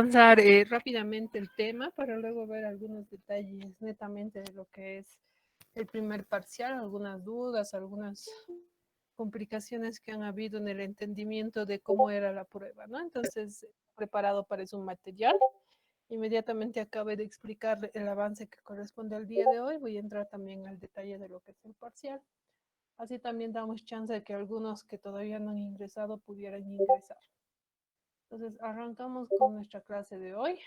avanzar rápidamente el tema para luego ver algunos detalles netamente de lo que es el primer parcial, algunas dudas, algunas complicaciones que han habido en el entendimiento de cómo era la prueba, ¿no? Entonces, preparado para eso un material. Inmediatamente acabé de explicar el avance que corresponde al día de hoy. Voy a entrar también al detalle de lo que es el parcial. Así también damos chance de que algunos que todavía no han ingresado pudieran ingresar. Entonces, arrancamos con nuestra clase de hoy.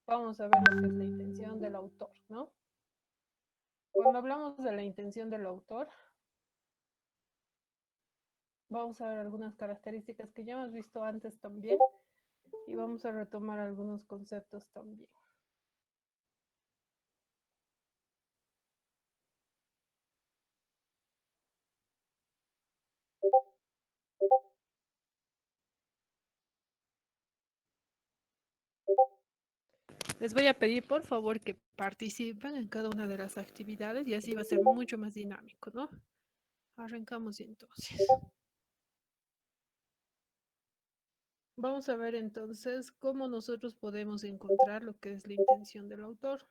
Vamos a ver lo que es la intención del autor, ¿no? Cuando hablamos de la intención del autor, vamos a ver algunas características que ya hemos visto antes también y vamos a retomar algunos conceptos también. Les voy a pedir por favor que participen en cada una de las actividades y así va a ser mucho más dinámico, ¿no? Arrancamos entonces. Vamos a ver entonces cómo nosotros podemos encontrar lo que es la intención del autor.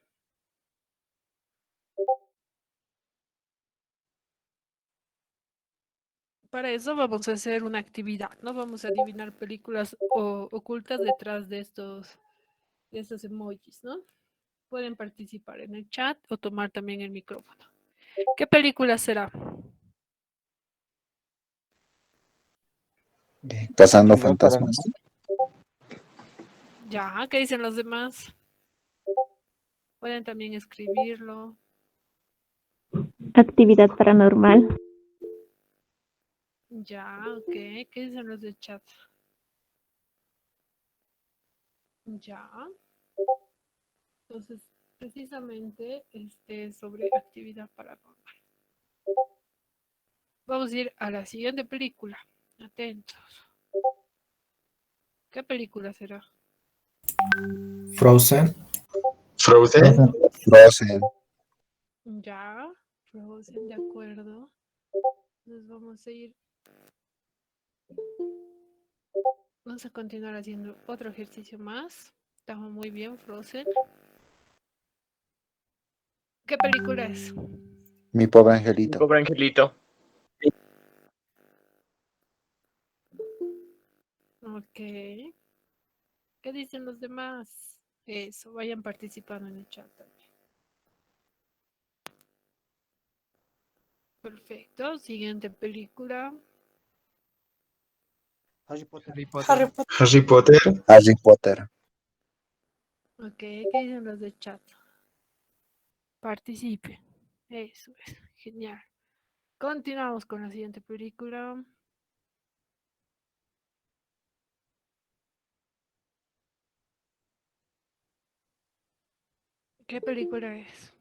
Para eso vamos a hacer una actividad, ¿no? Vamos a adivinar películas ocultas detrás de estos emojis, ¿no? Pueden participar en el chat o tomar también el micrófono. ¿Qué película será? Cazando fantasmas. Ya, ¿qué dicen los demás? Pueden también escribirlo. Actividad paranormal. Ya, ok. ¿Qué dicen los del chat? Ya. Entonces, precisamente sobre actividad paranormal. Vamos a ir a la siguiente película. Atentos. ¿Qué película será? Frozen. Frozen. Frozen. Ya, Frozen, de acuerdo. Nos vamos a ir. Vamos a continuar haciendo otro ejercicio más. Estamos muy bien, Frozen. ¿Qué película es? Mi pobre angelito. Mi pobre angelito. Ok. ¿Qué dicen los demás? Eso, vayan participando en el chat también. Perfecto. Siguiente película. Harry Potter. Harry Potter. Harry Potter. Ok, ¿qué dicen los del chat? Participen. Eso es, genial. Continuamos con la siguiente película. ¿Qué película es?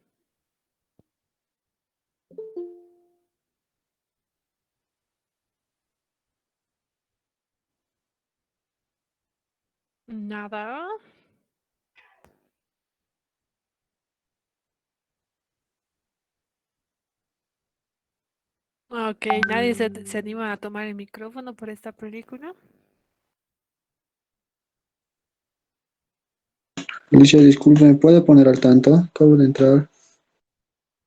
Nada. Ok, nadie se anima a tomar el micrófono por esta película. Alicia, disculpe, ¿me puede poner al tanto? Acabo de entrar.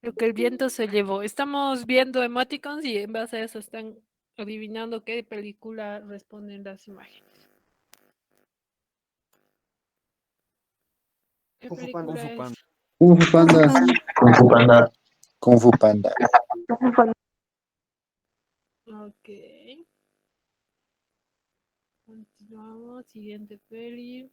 Lo que el viento se llevó. Estamos viendo emoticons y en base a eso están adivinando qué película responden las imágenes. ¿Qué Kung Fu película Panda. es? Kung Fu Panda. Kung Fu Panda. Kung Fu Panda. Ok. Continuamos. Siguiente peli.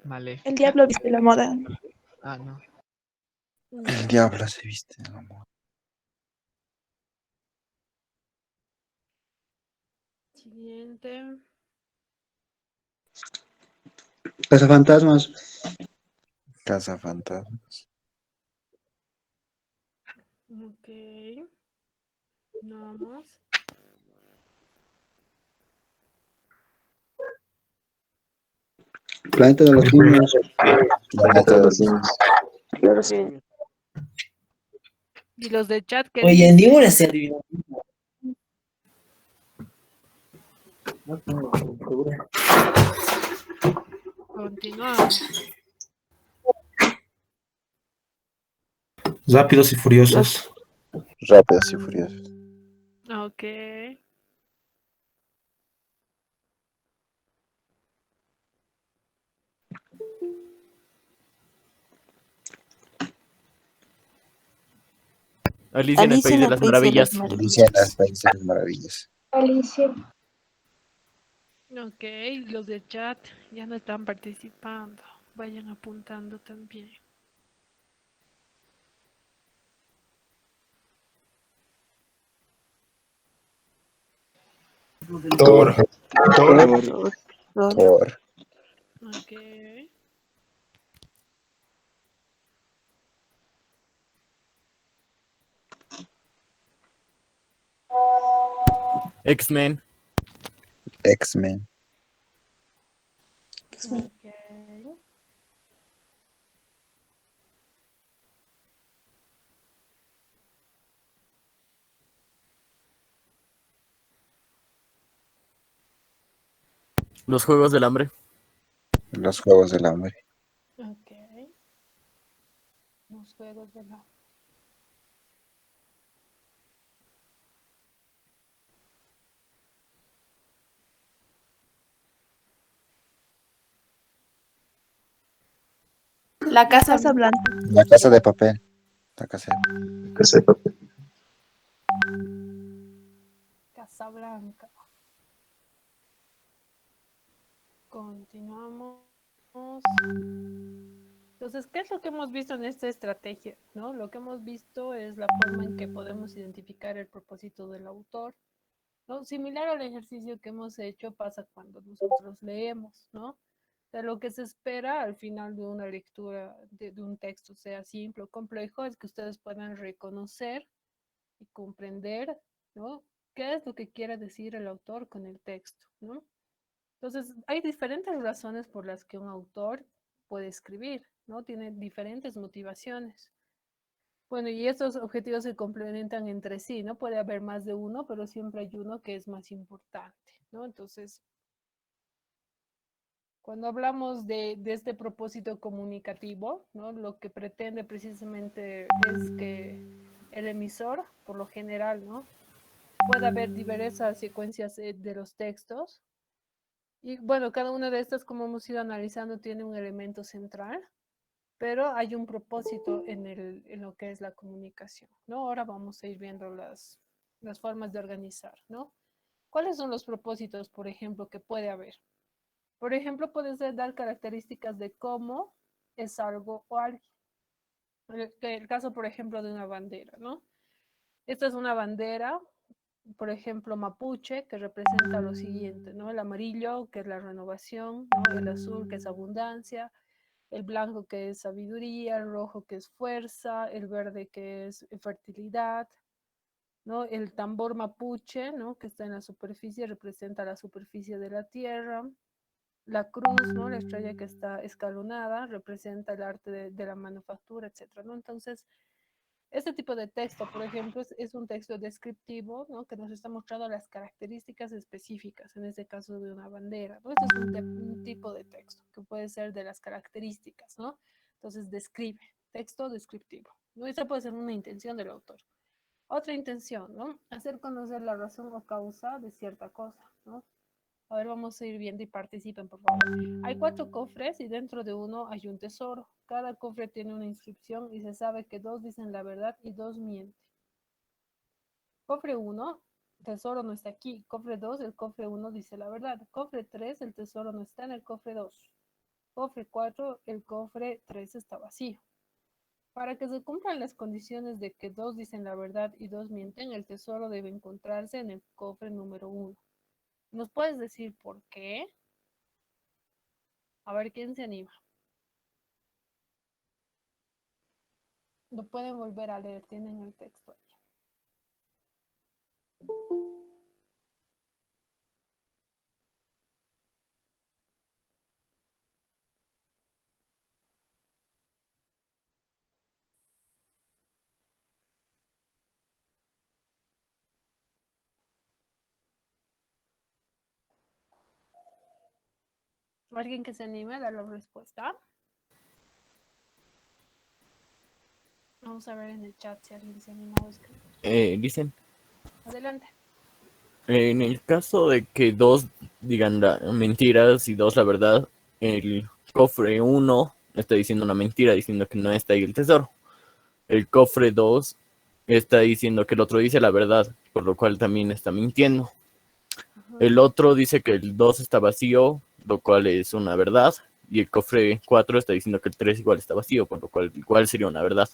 Maléfica. El diablo viste la moda. Ah, no. El diablo se viste, amor. Siguiente. Cazafantasmas. Casa fantasmas. Ok. Vamos. Planeta de los simios. Planeta de los simios. Claro, sí. Y los de chat que Oye, en ninguna se adivinó. No tengo seguro. continuamos. Rápidos y Furiosos. Rápidos y furiosos. Ok. Alicia en el País de las Maravillas. Alicia en el País de las Maravillas. Ok, los de chat ya no están participando. Vayan apuntando también. Thor. Thor. Thor. Ok. X-Men. X-Men. Ok. Los Juegos del Hambre. Los Juegos del Hambre. Ok. Los juegos de la... La Casa Blanca. La Casa de Papel. La Casa de Que sepa. Casablanca. Continuamos. Entonces, ¿qué es lo que hemos visto en esta estrategia? ¿No? Lo que hemos visto es la forma en que podemos identificar el propósito del autor. ¿No? Similar al ejercicio que hemos hecho pasa cuando nosotros leemos, ¿no? De lo que se espera al final de una lectura de un texto, sea simple o complejo, es que ustedes puedan reconocer y comprender, ¿no? ¿Qué es lo que quiere decir el autor con el texto, ¿no? Entonces, hay diferentes razones por las que un autor puede escribir, ¿no? Tiene diferentes motivaciones. Bueno, y estos objetivos se complementan entre sí, ¿no? Puede haber más de uno, pero siempre hay uno que es más importante, ¿no? Entonces, cuando hablamos de este propósito comunicativo, ¿no? Lo que pretende precisamente es que el emisor, por lo general, ¿no? Pueda ver diversas secuencias de los textos. Y bueno, cada una de estas, como hemos ido analizando, tiene un elemento central, pero hay un propósito en lo que es la comunicación, ¿no? Ahora vamos a ir viendo las formas de organizar, ¿no? ¿Cuáles son los propósitos, por ejemplo, que puede haber? Por ejemplo, puede ser dar características de cómo es algo o alguien. El caso, por ejemplo, de una bandera, ¿no? Esta es una bandera, por ejemplo, mapuche, que representa lo siguiente, ¿no? El amarillo, que es la renovación, ¿no? El azul, que es abundancia, el blanco, que es sabiduría, el rojo, que es fuerza, el verde, que es fertilidad, ¿no? El tambor mapuche, ¿no? Que está en la superficie, representa la superficie de la tierra. La cruz, ¿no? La estrella que está escalonada, representa el arte de la manufactura, etcétera, ¿no? Entonces, este tipo de texto, por ejemplo, es un texto descriptivo, ¿no? Que nos está mostrando las características específicas, en este caso de una bandera, ¿no? Este es un tipo de texto que puede ser de las características, ¿no? Entonces, describe, texto descriptivo, ¿no? Esa puede ser una intención del autor. Otra intención, ¿no? Hacer conocer la razón o causa de cierta cosa, ¿no? A ver, vamos a ir viendo y participen, por favor. Hay 4 cofres y dentro de uno hay un tesoro. Cada cofre tiene una inscripción y se sabe que 2 dicen la verdad y 2 mienten. Cofre 1, tesoro no está aquí. Cofre 2, el cofre 1 dice la verdad. Cofre 3, el tesoro no está en el cofre 2. Cofre 4, el cofre 3 está vacío. Para que se cumplan las condiciones de que 2 dicen la verdad y 2 mienten, el tesoro debe encontrarse en el cofre número 1. ¿Nos puedes decir por qué? A ver quién se anima. Lo pueden volver a leer, tienen el texto ahí. ¿Alguien que se anime a dar la respuesta? Vamos a ver en el chat si alguien se anima a escribir. Dicen, Adelante. en el caso de que dos digan mentiras y dos la verdad, el cofre 1 está diciendo una mentira, diciendo que no está ahí el tesoro. El cofre 2 está diciendo que el otro dice la verdad, por lo cual también está mintiendo. El otro dice que el 2 está vacío, lo cual es una verdad. Y el cofre 4 está diciendo que el 3 igual está vacío, por lo cual igual sería una verdad.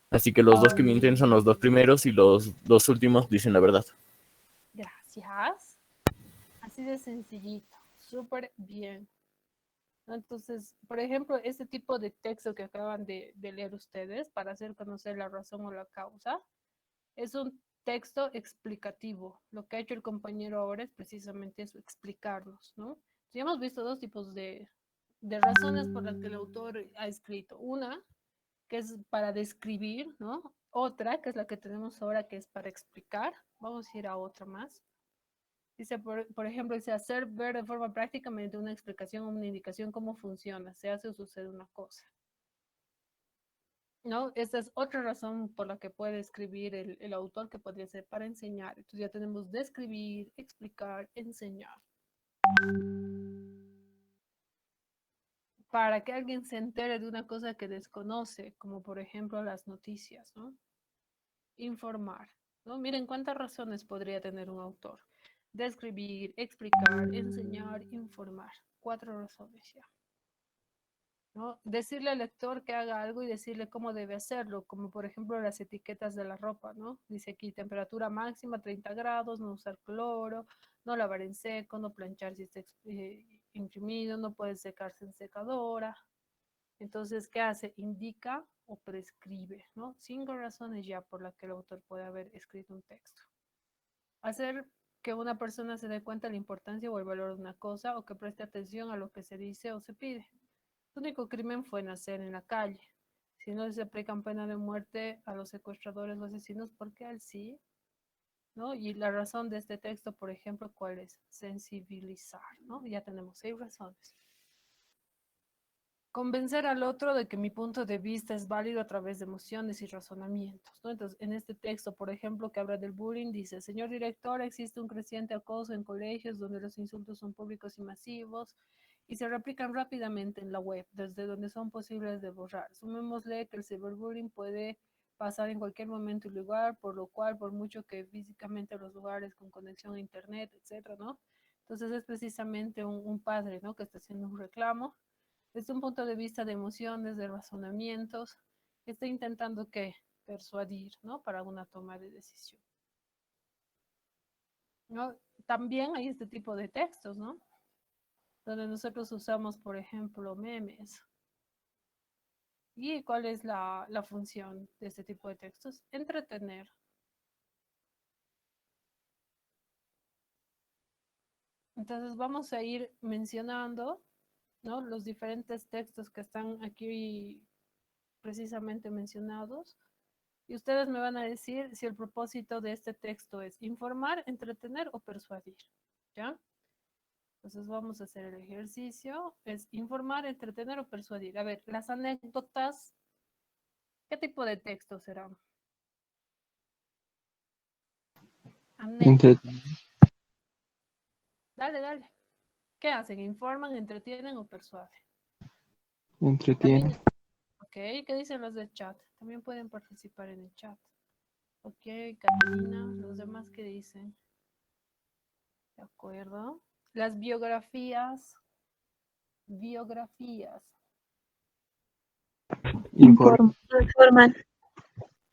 Así que los dos que mienten son los dos primeros y los dos últimos dicen la verdad. Gracias. Así de sencillito. Súper bien. Entonces, por ejemplo, este tipo de texto que acaban de leer ustedes para hacer conocer la razón o la causa, es un texto explicativo. Lo que ha hecho el compañero ahora es precisamente eso, explicarnos, ¿no? Ya hemos visto dos tipos de razones por las que el autor ha escrito. Una, que es para describir, ¿no? Otra, que es la que tenemos ahora, que es para explicar. Vamos a ir a otra más. Dice, por ejemplo, dice hacer ver de forma práctica mediante una explicación o una indicación cómo funciona, se hace o sucede una cosa. ¿No? Esta es otra razón por la que puede escribir el autor, que podría ser para enseñar. Entonces ya tenemos describir, explicar, enseñar. Para que alguien se entere de una cosa que desconoce, como por ejemplo las noticias, ¿no? Informar, ¿no? Miren cuántas razones podría tener un autor. Describir, explicar, enseñar, informar. 4 razones ya. ¿No? Decirle al lector que haga algo y decirle cómo debe hacerlo, como por ejemplo las etiquetas de la ropa, ¿no? Dice aquí temperatura máxima 30 grados, no usar cloro, no lavar en seco, no planchar si está imprimido, no puede secarse en secadora. Entonces, ¿qué hace? Indica o prescribe, ¿no? 5 razones ya por las que el autor puede haber escrito un texto. Hacer que una persona se dé cuenta de la importancia o el valor de una cosa, o que preste atención a lo que se dice o se pide. Su único crimen fue nacer en la calle. Si no se aplican pena de muerte a los secuestradores o asesinos, ¿por qué al sí? ¿No? Y la razón de este texto, por ejemplo, ¿cuál es? Sensibilizar, ¿no? Ya tenemos 6 razones. Convencer al otro de que mi punto de vista es válido a través de emociones y razonamientos, ¿no? Entonces, en este texto, por ejemplo, que habla del bullying, dice, señor director, existe un creciente acoso en colegios donde los insultos son públicos y masivos y se replican rápidamente en la web, desde donde son posibles de borrar. Sumémosle que el ciberbullying puede pasar en cualquier momento y lugar, por lo cual, por mucho que físicamente los lugares con conexión a internet, etcétera, ¿no? Entonces, es precisamente un padre, ¿no? Que está haciendo un reclamo desde un punto de vista de emociones, de razonamientos, está intentando ¿qué? Persuadir, ¿no? Para una toma de decisión, ¿no? También hay este tipo de textos, ¿no? Donde nosotros usamos, por ejemplo, memes. ¿Y cuál es la función de este tipo de textos? Entretener. Entonces vamos a ir mencionando, ¿no? Los diferentes textos que están aquí precisamente mencionados. Y ustedes me van a decir si el propósito de este texto es informar, entretener o persuadir, ¿ya? Entonces vamos a hacer el ejercicio. Es informar, entretener o persuadir. A ver, las anécdotas, ¿qué tipo de texto serán? Anécdotas. Dale, dale. ¿Qué hacen? ¿Informan, entretienen o persuaden? Entretiene. También, ok, ¿qué dicen los del chat? También pueden participar en el chat. Ok, Catalina, los demás, ¿qué dicen? De acuerdo. Las biografías. Biografías. Informan.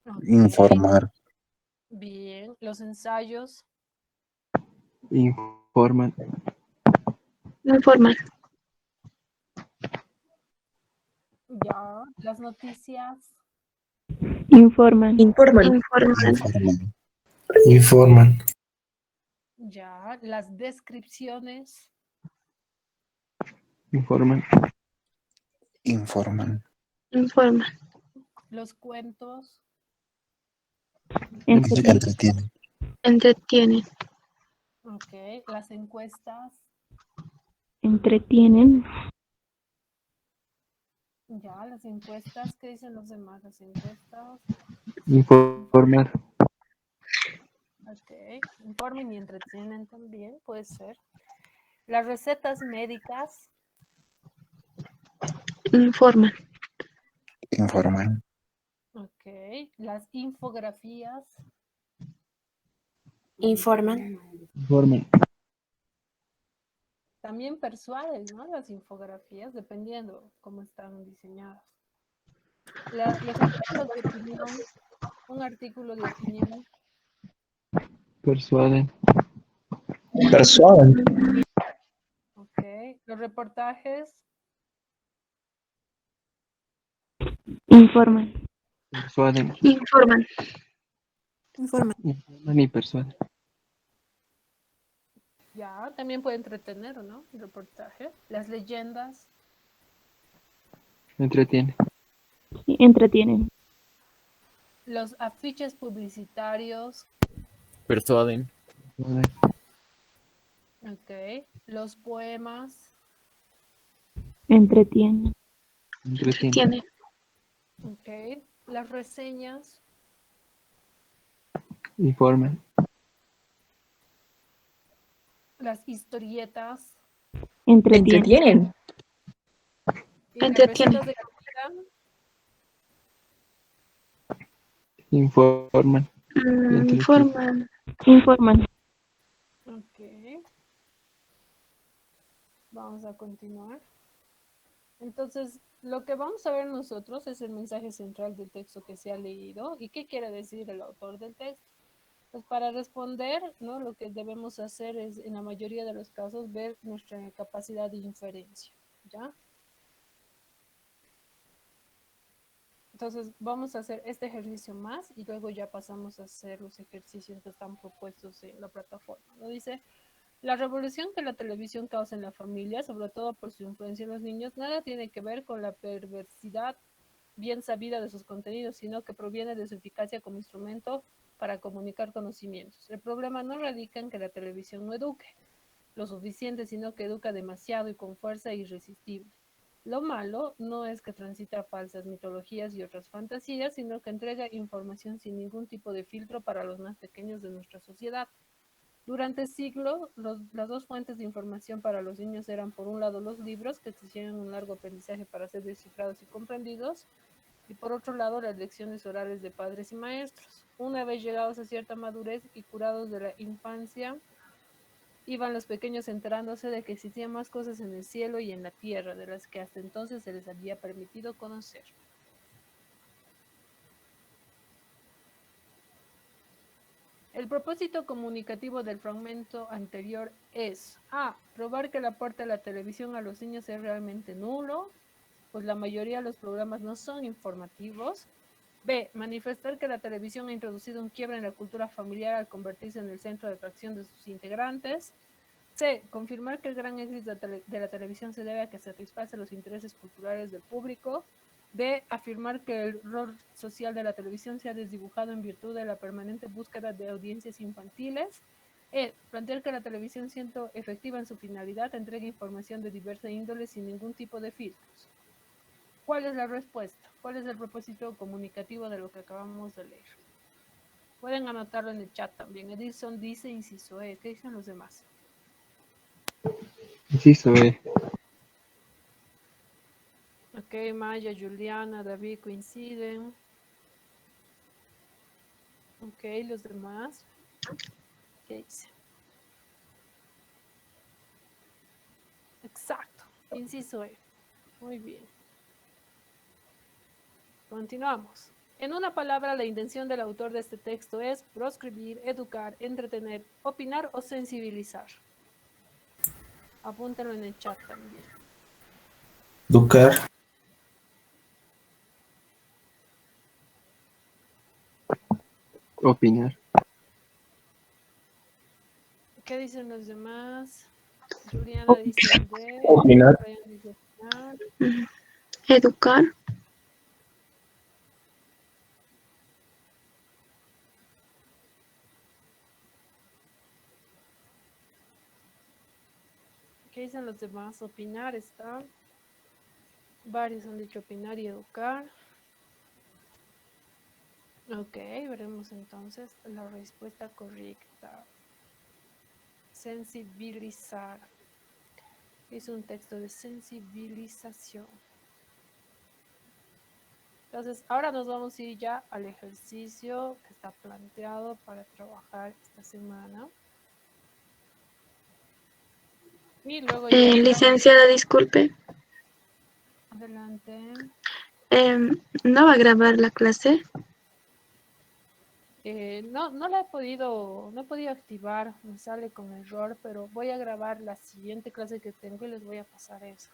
Okay. Informar. Bien. Los ensayos. Informan. Informan. Ya. Las noticias. Informan. Informan. Informan. Informan. Ya. Las descripciones. Informan. Informan. Informan. Los cuentos. Entretienen. Entretienen. Ok. Las encuestas. Entretienen. Ya, las encuestas, ¿qué dicen los demás? Las encuestas, Informar. ok. Informen y entretienen también, puede ser. Las recetas médicas, Informan. Informan. ok. Las infografías, Informan. Informan. también persuaden, ¿no? Las infografías, dependiendo cómo están diseñadas. Los artículos de opinión, un artículo de opinión, Persuaden. Persuaden. ok. Los reportajes, Informan. Persuaden. Informan. Informan. Informan y persuaden. ya, también puede entretener, ¿no? El reportaje. Las leyendas, Entretiene. Sí, entretienen. los afiches publicitarios, Persuaden. Persuaden. ok. Los poemas, Entretienen. Entretiene. Tiene. ok. Las reseñas, Informan. las historietas Entretienen. y las Entretienen. recetas de comida, Informan. Entretiene. Informan. Informan. ok. Vamos a continuar. Entonces, lo que vamos a ver nosotros es el mensaje central del texto que se ha leído y qué quiere decir el autor del texto. Pues para responder, ¿no? Lo que debemos hacer es, en la mayoría de los casos, ver nuestra capacidad de inferencia, ¿ya? Entonces, vamos a hacer este ejercicio más y luego ya pasamos a hacer los ejercicios que están propuestos en la plataforma. ¿No? Dice, la revolución que la televisión causa en la familia, sobre todo por su influencia en los niños, nada tiene que ver con la perversidad bien sabida de sus contenidos, sino que proviene de su eficacia como instrumento para comunicar conocimientos. El problema no radica en que la televisión no eduque lo suficiente, sino que educa demasiado y con fuerza irresistible. Lo malo no es que transita falsas mitologías y otras fantasías, sino que entrega información sin ningún tipo de filtro para los más pequeños de nuestra sociedad. Durante siglos, las dos fuentes de información para los niños eran, por un lado, los libros, que exigían un largo aprendizaje para ser descifrados y comprendidos, y por otro lado, las lecciones orales de padres y maestros. Una vez llegados a cierta madurez y curados de la infancia, iban los pequeños enterándose de que existían más cosas en el cielo y en la tierra, de las que hasta entonces se les había permitido conocer. El propósito comunicativo del fragmento anterior es A. Probar que el aporte de la televisión a los niños es realmente nulo, pues la mayoría de los programas no son informativos. B. Manifestar que la televisión ha introducido un quiebre en la cultura familiar al convertirse en el centro de atracción de sus integrantes. C. Confirmar que el gran éxito de la televisión se debe a que satisface los intereses culturales del público. D. Afirmar que el rol social de la televisión se ha desdibujado en virtud de la permanente búsqueda de audiencias infantiles. E. Plantear que la televisión, siendo efectiva en su finalidad, entrega información de diversa índole sin ningún tipo de filtros. ¿Cuál es la respuesta? ¿Cuál es el propósito comunicativo de lo que acabamos de leer? Pueden anotarlo en el chat también. Edison dice inciso E. ¿Qué dicen los demás? Inciso E. Ok, Maya, Juliana, David coinciden. Ok, los demás. ¿Qué dice? Exacto. Inciso E. Muy bien. Continuamos. En una palabra, la intención del autor de este texto es proscribir, educar, entretener, opinar o sensibilizar. Apúntenlo en el chat también. Educar. Opinar. ¿Qué dicen los demás? Juliana dice D. Opinar. Brian dice opinar. Educar. Ok, ¿Qué dicen los demás? Opinar está. Varios han dicho opinar y educar. Ok, veremos entonces la respuesta correcta. Sensibilizar. Es un texto de sensibilización. Entonces, ahora nos vamos a ir ya al ejercicio que está planteado para trabajar esta semana. Y luego ya... Licenciada, disculpe. Adelante. ¿No va a grabar la clase? No la he podido, no he podido activar, me sale con error, pero voy a grabar la siguiente clase que tengo y les voy a pasar eso.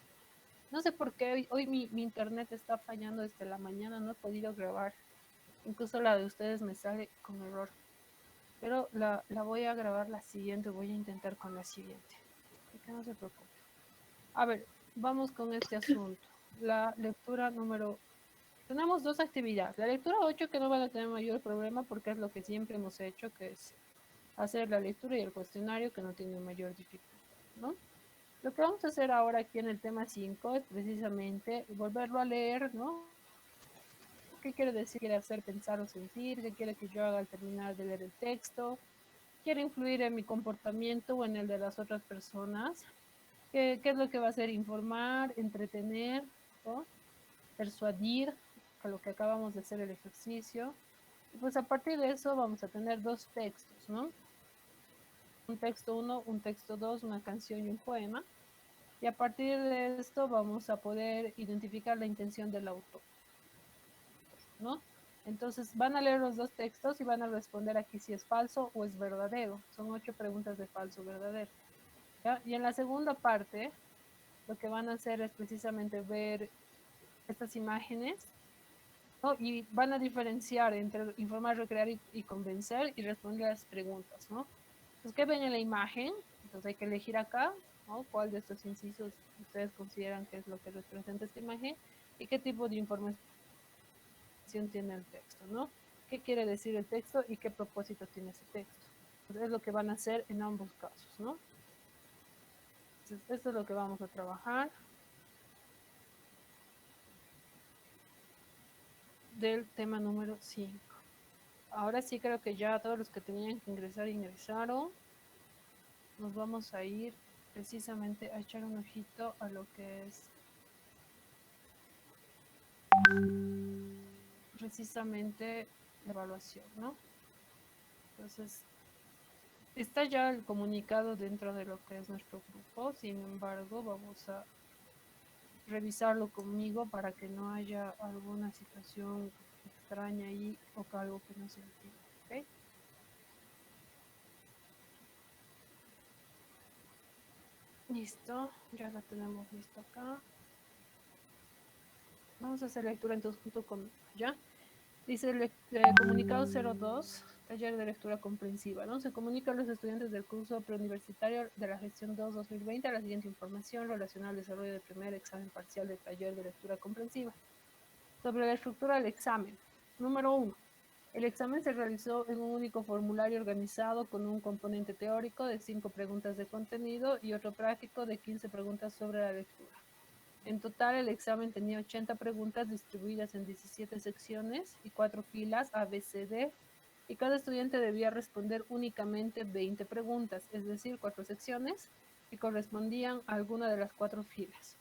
No sé por qué hoy mi internet está fallando desde la mañana, no he podido grabar. Incluso la de ustedes me sale con error. Pero la voy a grabar la siguiente, voy a intentar con la siguiente. Así que no se preocupe. A ver, vamos con este asunto. La lectura número... Tenemos dos actividades. La lectura 8 que no van a tener mayor problema porque es lo que siempre hemos hecho, que es hacer la lectura y el cuestionario que no tiene mayor dificultad, ¿no? Lo que vamos a hacer ahora aquí en el tema 5 es precisamente volverlo a leer, ¿no? ¿Qué quiere decir? ¿Quiere hacer pensar o sentir? ¿Qué quiere que yo haga al terminar de leer el texto? ¿Quiere influir en mi comportamiento o en el de las otras personas? ¿Qué es lo que va a hacer? Informar, entretener, ¿no? Persuadir, a lo que acabamos de hacer el ejercicio. Y pues a partir de eso vamos a tener dos textos, ¿no? Un texto 1, un texto 2, una canción y un poema. Y a partir de esto vamos a poder identificar la intención del autor, ¿no? Entonces van a leer los dos textos y van a responder aquí si es falso o es verdadero. Son 8 preguntas de falso o verdadero, ¿ya? Y en la segunda parte lo que van a hacer es precisamente ver estas imágenes, ¿no? Y van a diferenciar entre informar, recrear y convencer y responder a las preguntas, ¿no? Entonces, ¿qué ven en la imagen? Entonces hay que elegir acá, ¿no? ¿Cuál de estos incisos ustedes consideran que es lo que representa esta imagen? ¿Y qué tipo de información tiene el texto, ¿no? ¿Qué quiere decir el texto y qué propósito tiene ese texto? Entonces, es lo que van a hacer en ambos casos, ¿no? Entonces, esto es lo que vamos a trabajar del tema número 5. Ahora sí creo que ya todos los que tenían que ingresar ingresaron. Nos vamos a ir precisamente a echar un ojito a lo que es precisamente la evaluación, ¿no? Entonces, está ya el comunicado dentro de lo que es nuestro grupo, sin embargo, vamos a revisarlo conmigo para que no haya alguna situación extraña ahí o algo que no se entienda, ¿ok? Listo, ya la tenemos listo acá. Vamos a hacer lectura entonces junto con ya. Dice el comunicado 02, taller de lectura comprensiva, ¿no? Se comunica a los estudiantes del curso preuniversitario de la gestión 2-2020 la siguiente información relacionada al desarrollo del primer examen parcial del taller de lectura comprensiva. Sobre la estructura del examen. Número 1. El examen se realizó en un único formulario organizado con un componente teórico de 5 preguntas de contenido y otro práctico de 15 preguntas sobre la lectura. En total, el examen tenía 80 preguntas distribuidas en 17 secciones y 4 filas A, B, C, D, y cada estudiante debía responder únicamente 20 preguntas, es decir, 4 secciones, que correspondían a alguna de las 4 filas.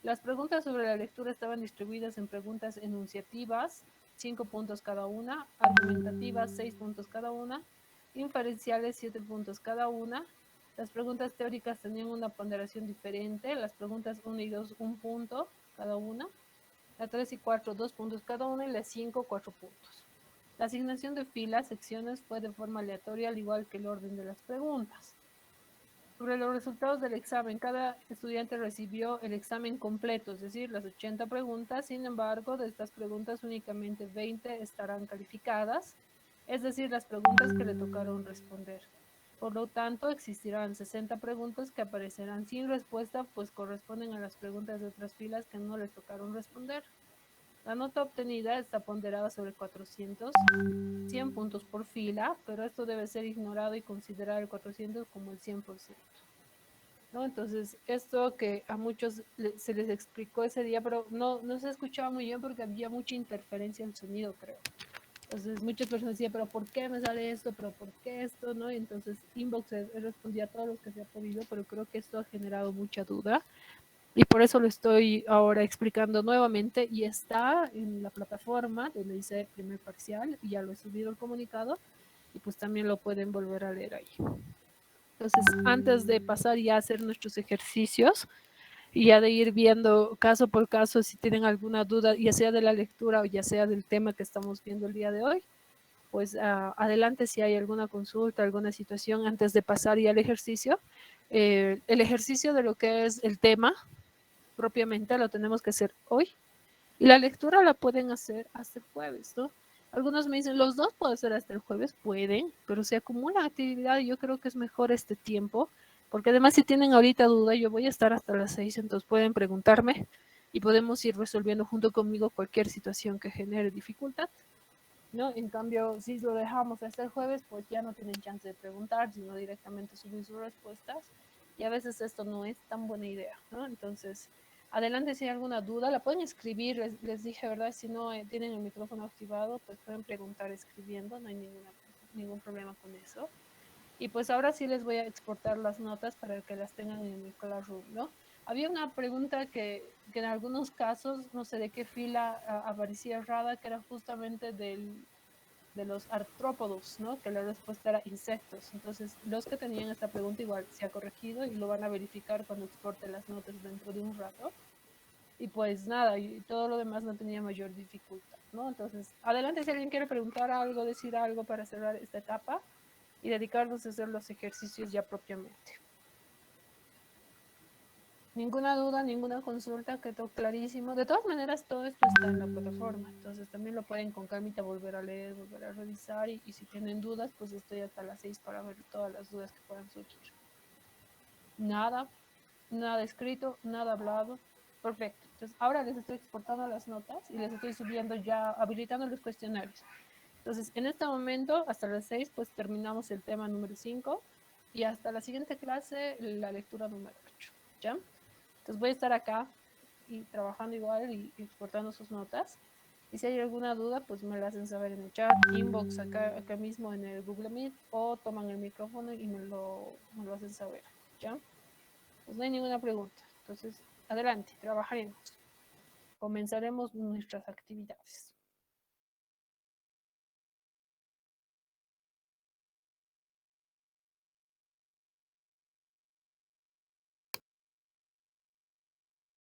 Las preguntas sobre la lectura estaban distribuidas en preguntas enunciativas, 5 puntos cada una, argumentativas, 6 puntos cada una, inferenciales, 7 puntos cada una. Las preguntas teóricas tenían una ponderación diferente, las preguntas 1 y 2, 1 punto cada una, la 3 y 4, 2 puntos cada una, y la 5, 4 puntos. La asignación de filas, secciones, fue de forma aleatoria, al igual que el orden de las preguntas. Sobre los resultados del examen, cada estudiante recibió el examen completo, es decir, las 80 preguntas. Sin embargo, de estas preguntas únicamente 20 estarán calificadas, es decir, las preguntas que le tocaron responder. Por lo tanto, existirán 60 preguntas que aparecerán sin respuesta, pues corresponden a las preguntas de otras filas que no les tocaron responder. La nota obtenida está ponderada sobre 400, 100 puntos por fila, pero esto debe ser ignorado y considerar el 400 como el 100%. ¿no? Entonces, esto que a muchos se les explicó ese día, pero no se escuchaba muy bien porque había mucha interferencia en el sonido, creo. Entonces, muchas personas decían, pero ¿por qué me sale esto? ¿Pero por qué esto? ¿No? Y entonces, Inbox respondía a todos los que se ha podido, pero creo que esto ha generado mucha duda. Y por eso lo estoy ahora explicando nuevamente y está en la plataforma donde hice primer parcial y ya lo he subido el comunicado y pues también lo pueden volver a leer ahí. Entonces, antes de pasar ya a hacer nuestros ejercicios y ya de ir viendo caso por caso si tienen alguna duda, ya sea de la lectura o ya sea del tema que estamos viendo el día de hoy, pues adelante si hay alguna consulta, alguna situación antes de pasar ya al ejercicio. El ejercicio de lo que es el tema propiamente lo tenemos que hacer hoy y la lectura la pueden hacer hasta el jueves, ¿no? Algunos me dicen, los dos pueden ser hasta el jueves, pueden, pero se acumula actividad y yo creo que es mejor este tiempo, porque además si tienen ahorita duda, yo voy a estar hasta las 6, entonces pueden preguntarme y podemos ir resolviendo junto conmigo cualquier situación que genere dificultad, ¿no? En cambio, si lo dejamos hasta el jueves, pues ya no tienen chance de preguntar, sino directamente subir sus respuestas y a veces esto no es tan buena idea, ¿no? Entonces, adelante si hay alguna duda, la pueden escribir, les dije, ¿verdad? Si no tienen el micrófono activado, pues pueden preguntar escribiendo, no hay ningún problema con eso. Y pues ahora sí les voy a exportar las notas para que las tengan en el Classroom, ¿no? Había una pregunta que en algunos casos, no sé de qué fila aparecía errada, que era justamente de los artrópodos, ¿no? Que la respuesta era insectos. Entonces, los que tenían esta pregunta igual se ha corregido y lo van a verificar cuando exporte las notas dentro de un rato. Y pues nada, y todo lo demás no tenía mayor dificultad, ¿no? Entonces, adelante si alguien quiere preguntar algo, decir algo para cerrar esta etapa y dedicarnos a hacer los ejercicios ya propiamente. Ninguna duda, ninguna consulta, quedó clarísimo. De todas maneras, todo esto está en la plataforma, entonces también lo pueden con calmita volver a leer, volver a revisar y si tienen dudas, pues estoy hasta las 6 para ver todas las dudas que puedan surgir. Nada escrito, nada hablado. Perfecto. Entonces, ahora les estoy exportando las notas y les estoy subiendo ya, habilitando los cuestionarios. Entonces, en este momento, hasta las 6, pues terminamos el tema número 5 y hasta la siguiente clase, la lectura número 8. ¿Ya? Entonces voy a estar acá y trabajando igual y exportando sus notas. Y si hay alguna duda, pues me la hacen saber en el chat, inbox acá mismo en el Google Meet o toman el micrófono y me lo hacen saber. ¿Ya? Pues no hay ninguna pregunta. Entonces, adelante, trabajaremos. Comenzaremos nuestras actividades.